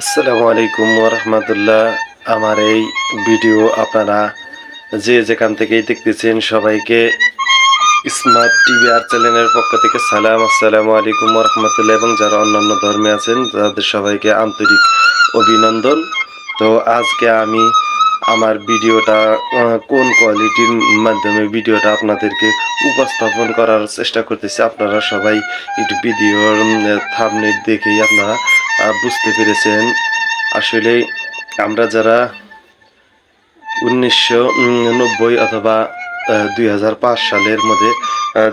আসসালামু আলাইকুম ওরহমতুল্লাহ। আমার এই ভিডিও আপনারা যে যেখান থেকেই দেখতেছেন সবাইকে স্মার্ট টিভি আর চ্যানেলের পক্ষ থেকে সালাম, আসসালামু আলাইকুম ওরহমতুল্লাহ। এবং যারা অন্যান্য ধর্মে আছেন তাদের সবাইকে আন্তরিক অভিনন্দন। তো আজকে আমি আমার ভিডিওটা কোন কোয়ালিটির মাধ্যমে ভিডিওটা আপনাদেরকে উপস্থাপন করার চেষ্টা করতেছি। আপনারা সবাই একটু ভিডিওর থাম্বনেল দেখেই আপনারা বুঝতে পেরেছেন। আসলে আমরা যারা 1990 অথবা 2005 সালের মধ্যে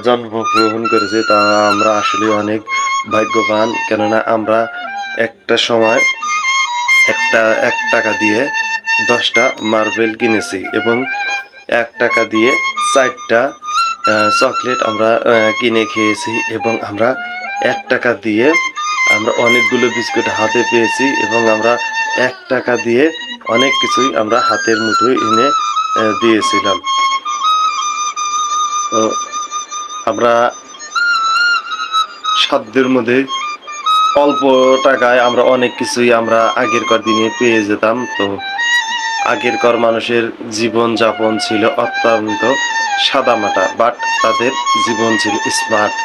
জন্মগ্রহণ করেছি, তা আমরা আসলে অনেক ভাগ্যবান। কেননা আমরা একটা সময় এক টাকা দিয়ে 10টা মার্বেল কিনেছি এবং 1 টাকা দিয়ে 4টা চকলেট আমরা কিনে খেয়েছি এবং আমরা 1 টাকা দিয়ে আমরা অনেকগুলো বিস্কুট হাতে পেয়েছি এবং আমরা 1 টাকা দিয়ে অনেক কিছুই আমরা হাতের মুঠোয় এনে দিয়েছিলাম। তো আমরা সাধ্যের মধ্যে অল্প টাকায় আমরা অনেক কিছুই আমরা আগেরকার দিনে পেয়ে যেতাম। তো আগেরকার মানুষের জীবনযাপন ছিল অত্যন্ত সাদামাটা, বাট তাদের জীবন ছিল স্মার্ট।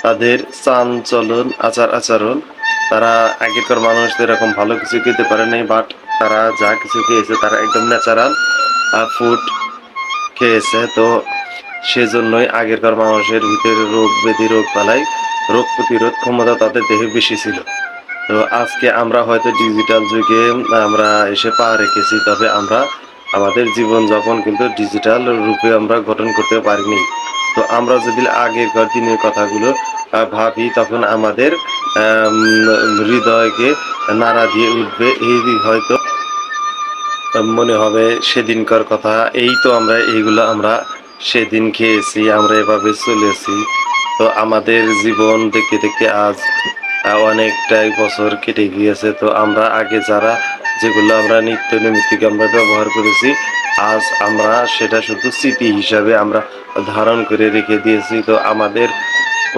তাদের চালচলন, আচার-আচরণ, তারা আগেকার মানুষদের এরকম ভালো কিছু খেতে পারে নাই, বাট তারা যা কিছু খেয়েছে তারা একদম ন্যাচারাল ফুড খেয়েছে। তো সেজন্যই আগেরকার মানুষের ভিতরে রোগ ব্যাধি, রোগবালাই, রোগ প্রতিরোধ ক্ষমতা তাদের দেহে বেশি ছিল। তো আজকে আমরা হয়তো ডিজিটাল যুগে আমরা এসে পা রেখেছি, তবে আমরা আমাদের জীবনযাপন কিন্তু ডিজিটাল রূপে আমরা গঠন করতে পারিনি। তো আমরা যদি আগেরকার দিনের কথাগুলো ভাবি, তখন আমাদের হৃদয়কে নাড়া দিয়ে উঠবে। এই হয়তো মনে হবে সেদিনকার কথা, এই তো আমরা এইগুলো আমরা সেদিন খেয়েছি, আমরা এভাবে চলেছি। তো আমাদের জীবন দেখতে দেখতে আজ অনেকটাই বছর কেটে গিয়েছে। তো আমরা আগে যারা যেগুলো আমরা নিত্য নৈমিত্তিক আমরা ব্যবহার করেছি, আজ আমরা সেটা শুধু স্মৃতি হিসাবে আমরা ধারণ করে রেখে দিয়েছি। তো আমাদের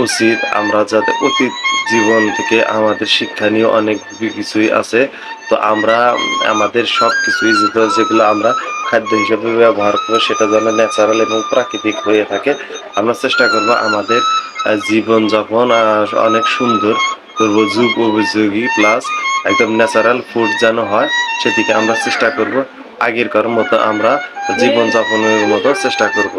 উচিত আমরা যাতে অতীত জীবন থেকে আমাদের শিক্ষণীয় অনেক কিছুই আছে। তো আমরা আমাদের সব কিছুই যেগুলো আমরা খাদ্য হিসেবে ব্যবহার করবো, সেটা যেন ন্যাচারাল এবং প্রাকৃতিক হয়ে থাকে। আমরা চেষ্টা করব আমাদের জীবনযাপন অনেক সুন্দর করবো, যুগ উপযোগী প্লাস একদম ন্যাচারাল ফুড যেন হয়, সেদিকে আমরা চেষ্টা করব। আগেরকার মতো আমরা জীবনযাপনের মতো চেষ্টা করব,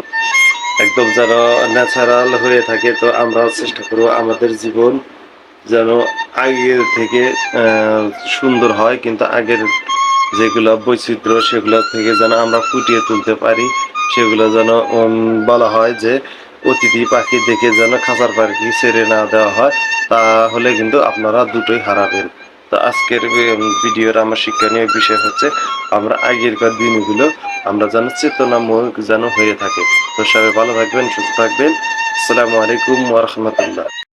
একদম যেন ন্যাচারাল হয়ে থাকে। তো আমরা চেষ্টা করব আমাদের জীবন যেন আগের থেকে সুন্দর হয়, কিন্তু আগের যেগুলো বৈচিত্র্য সেগুলো থেকে যেন আমরা ফুটিয়ে তুলতে পারি। সেগুলো যেন বলা হয় যে অতিথি পাখি দেখে যেন খাঁচার পাখি ছেড়ে না দেওয়া হয়, তাহলে কিন্তু আপনারা দুটোই হারাবেন। তো আজকের ভিডিওর আমার শিক্ষণীয় বিষয় হচ্ছে আমরা আগেরকার দিনগুলো আমরা যেন চেতনামূলক যেন হয়ে থাকে। তো সবাই ভালো থাকবেন, সুস্থ থাকবেন। আসসালামু আলাইকুম ওয়া রাহমাতুল্লাহ।